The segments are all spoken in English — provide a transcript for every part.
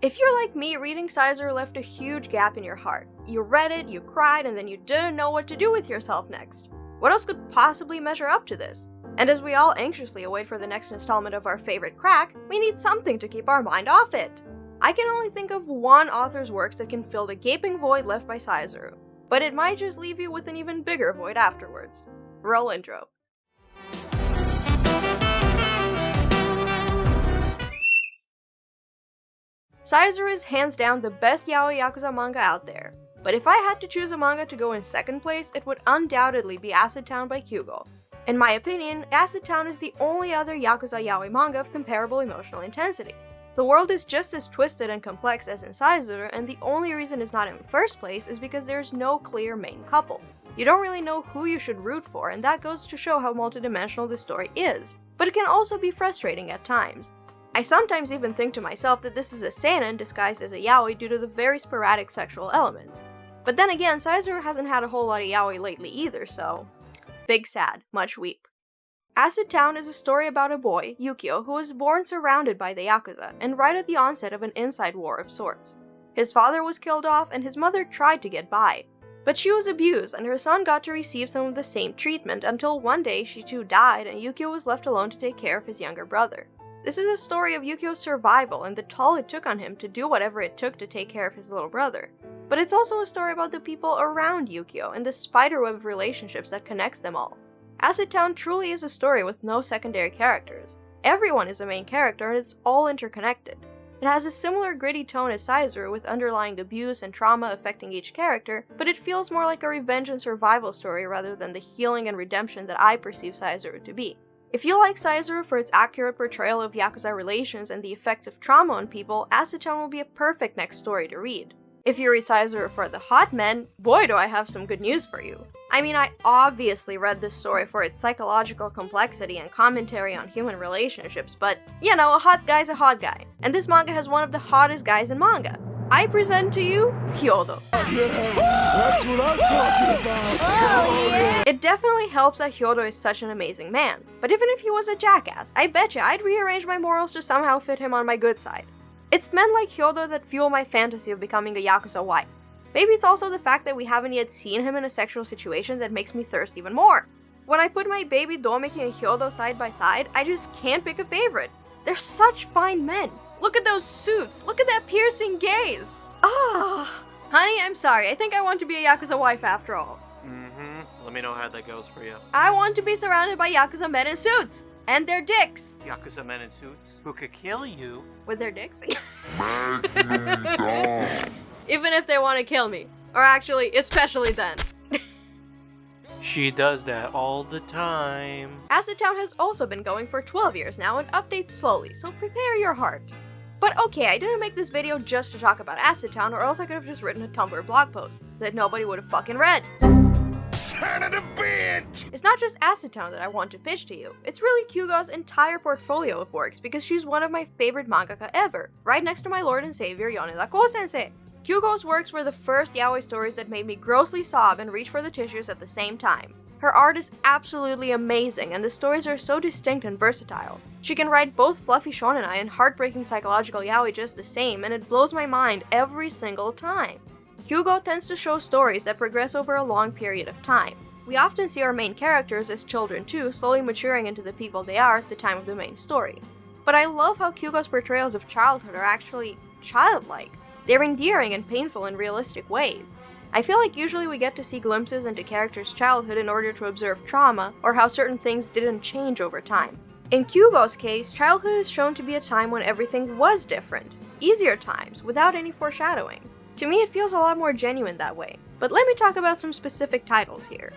If you're like me, reading Saezuru left a huge gap in your heart. You read it, you cried, and then you didn't know what to do with yourself next. What else could possibly measure up to this? And as we all anxiously await for the next installment of our favorite crack, we need something to keep our mind off it. I can only think of one author's works that can fill the gaping void left by Saezuru, but it might just leave you with an even bigger void afterwards. Roll intro. Saezuru is hands down the best yaoi yakuza manga out there, but if I had to choose a manga to go in second place, it would undoubtedly be Acid Town by Kyuugou. In my opinion, Acid Town is the only other yakuza yaoi manga of comparable emotional intensity. The world is just as twisted and complex as in Saezuru, and the only reason it's not in first place is because there's no clear main couple. You don't really know who you should root for, and that goes to show how multidimensional this story is, but it can also be frustrating at times. I sometimes even think to myself that this is a seinen disguised as a yaoi due to the very sporadic sexual elements. But then again, Saezuru hasn't had a whole lot of yaoi lately either, so... big sad, much weep. Acid Town is a story about a boy, Yukio, who was born surrounded by the yakuza, and right at the onset of an inside war of sorts. His father was killed off, and his mother tried to get by. But she was abused, and her son got to receive some of the same treatment, until one day she too died, and Yukio was left alone to take care of his younger brother. This is a story of Yukio's survival and the toll it took on him to do whatever it took to take care of his little brother. But it's also a story about the people around Yukio and the spiderweb of relationships that connects them all. Acid Town truly is a story with no secondary characters. Everyone is a main character and it's all interconnected. It has a similar gritty tone as Saezuru with underlying abuse and trauma affecting each character, but it feels more like a revenge and survival story rather than the healing and redemption that I perceive Saezuru to be. If you like Saezuru for its accurate portrayal of yakuza relations and the effects of trauma on people, Acid Town will be a perfect next story to read. If you read Saezuru for the hot men, boy do I have some good news for you. I mean, I obviously read this story for its psychological complexity and commentary on human relationships, but, you know, a hot guy's a hot guy. And this manga has one of the hottest guys in manga. I present to you, Hyodo. That's what I'm talking about! Oh, yeah. It definitely helps that Hyodo is such an amazing man, but even if he was a jackass, I betcha I'd rearrange my morals to somehow fit him on my good side. It's men like Hyodo that fuel my fantasy of becoming a yakuza wife. Maybe it's also the fact that we haven't yet seen him in a sexual situation that makes me thirst even more. When I put my baby Domeki and Hyodo side by side, I just can't pick a favorite. They're such fine men. Look at those suits! Look at that piercing gaze! Ah! Honey, I'm sorry. I think I want to be a yakuza wife after all. Let me know how that goes for you. I want to be surrounded by yakuza men in suits! And their dicks! Yakuza men in suits who could kill you. With their dicks? Even if they want to kill me. Or actually, especially then. She does that all the time. Acid Town has also been going for 12 years now and updates slowly, so prepare your heart. But okay, I didn't make this video just to talk about Acid Town, or else I could have just written a Tumblr blog post that nobody would have fucking read. Son of a bitch! It's not just Acid Town that I want to pitch to you. It's really Kyuugou's entire portfolio of works because she's one of my favorite mangaka ever, right next to my lord and savior Yoneda Ko-sensei. Kyuugou's works were the first yaoi stories that made me grossly sob and reach for the tissues at the same time. Her art is absolutely amazing, and the stories are so distinct and versatile. She can write both fluffy shonenai and heartbreaking psychological yaoi just the same, and it blows my mind every single time. Kyuugou tends to show stories that progress over a long period of time. We often see our main characters as children too, slowly maturing into the people they are at the time of the main story. But I love how Kyuugou's portrayals of childhood are actually childlike. They're endearing and painful in realistic ways. I feel like usually we get to see glimpses into characters' childhood in order to observe trauma, or how certain things didn't change over time. In Kyuugou's case, childhood is shown to be a time when everything was different. Easier times, without any foreshadowing. To me, it feels a lot more genuine that way. But let me talk about some specific titles here.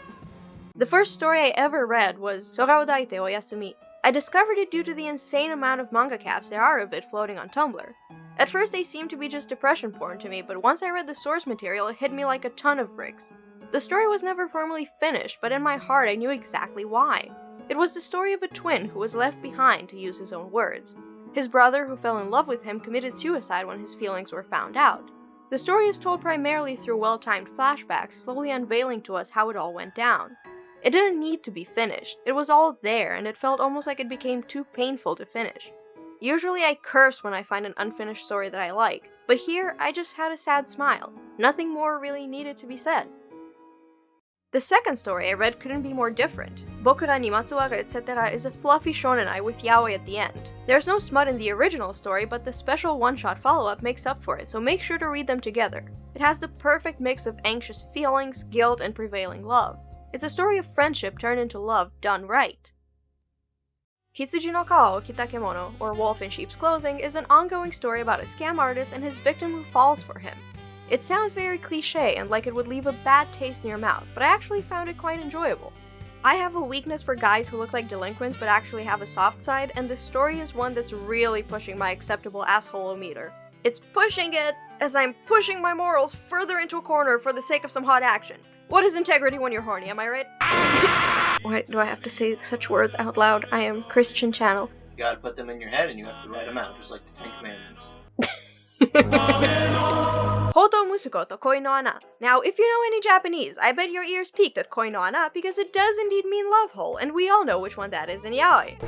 The first story I ever read was Sora Daite o Yasumi. I discovered it due to the insane amount of manga caps there are of it floating on Tumblr. At first they seemed to be just depression porn to me, but once I read the source material, it hit me like a ton of bricks. The story was never formally finished, but in my heart I knew exactly why. It was the story of a twin who was left behind, to use his own words. His brother, who fell in love with him, committed suicide when his feelings were found out. The story is told primarily through well-timed flashbacks, slowly unveiling to us how it all went down. It didn't need to be finished. It was all there, and it felt almost like it became too painful to finish. Usually I curse when I find an unfinished story that I like, but here I just had a sad smile. Nothing more really needed to be said. The second story I read couldn't be more different. Bokura ni Matsuwaru etc. is a fluffy shonenai with yaoi at the end. There's no smut in the original story, but the special one-shot follow-up makes up for it, so make sure to read them together. It has the perfect mix of anxious feelings, guilt, and prevailing love. It's a story of friendship turned into love done right. Hitsuji no Kao o Kitakemono, or Wolf in Sheep's Clothing, is an ongoing story about a scam artist and his victim who falls for him. It sounds very cliche and like it would leave a bad taste in your mouth, but I actually found it quite enjoyable. I have a weakness for guys who look like delinquents but actually have a soft side, and this story is one that's really pushing my acceptable asshole-o-meter. It's pushing it as I'm pushing my morals further into a corner for the sake of some hot action. What is integrity when you're horny, am I right? Why do I have to say such words out loud? I am Christian Channel. You gotta put them in your head and you have to write them out, just like the Ten Commandments. Hoto musuko to koi no ana. Now, if you know any Japanese, I bet your ears peaked at koi no ana because it does indeed mean love hole, and we all know which one that is in yaoi.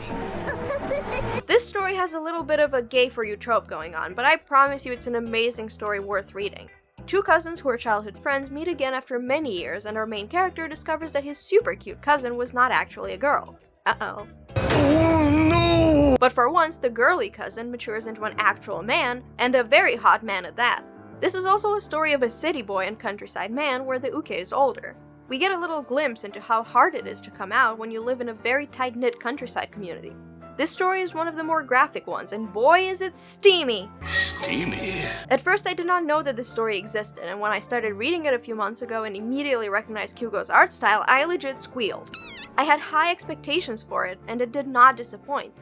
This story has a little bit of a gay for you trope going on, but I promise you it's an amazing story worth reading. Two cousins who are childhood friends meet again after many years, and our main character discovers that his super cute cousin was not actually a girl. Uh-oh. Oh no! But for once, the girly cousin matures into an actual man, and a very hot man at that. This is also a story of a city boy and countryside man where the uke is older. We get a little glimpse into how hard it is to come out when you live in a very tight-knit countryside community. This story is one of the more graphic ones, and boy is it steamy! Steamy? At first I did not know that this story existed, and when I started reading it a few months ago and immediately recognized Kyuugou's art style, I legit squealed. I had high expectations for it, and it did not disappoint.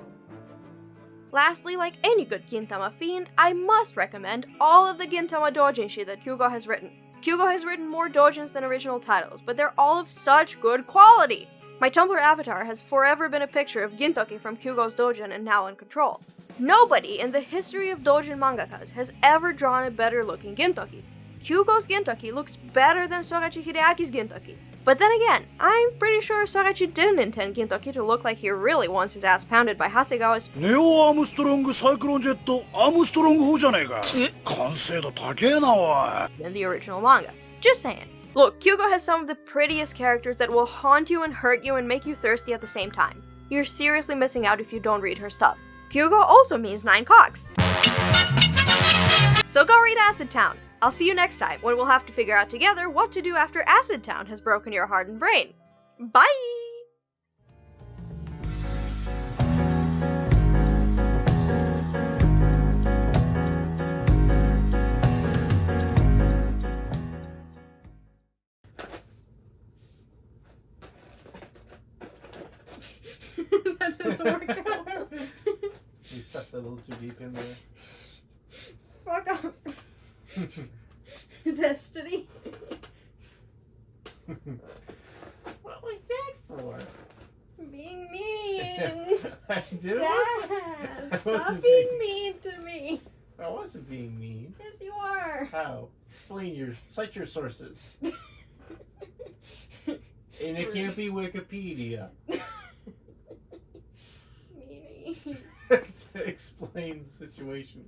Lastly, like any good Gintama fiend, I must recommend all of the Gintama doujinshi that Kyuugou has written. Kyuugou has written more doujins than original titles, but they're all of such good quality! My Tumblr avatar has forever been a picture of Gintoki from Kyuugou's doujin and Now in Control. Nobody in the history of doujin mangakas has ever drawn a better looking Gintoki. Kyuugou's Gintoki looks better than Sorachi Hideaki's Gintoki. But then again, I'm pretty sure Sorachi didn't intend Gintoki to look like he really wants his ass pounded by Hasegawa's ネオアームストロングサイクロンジェットアームストロング砲じゃねえか。完成度高えなおい。 in the original manga. Just saying. Look, Kyuugou has some of the prettiest characters that will haunt you and hurt you and make you thirsty at the same time. You're seriously missing out if you don't read her stuff. Kyuugou also means 9 cocks. So go read Acid Town. I'll see you next time when we'll have to figure out together what to do after Acid Town has broken your heart and brain. Bye! That didn't work out. You stepped a little too deep in there. Fuck off. Destiny. What was that for? Being mean. I did. Dad, stop being mean to me. I wasn't being mean. Yes, you are. How? Cite your sources. And it can't be Wikipedia. Meanie. Explain the situation.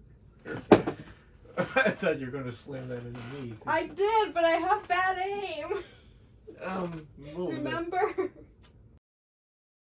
I thought you were going to slam that into me. I did, but I have bad aim. Move it. Remember?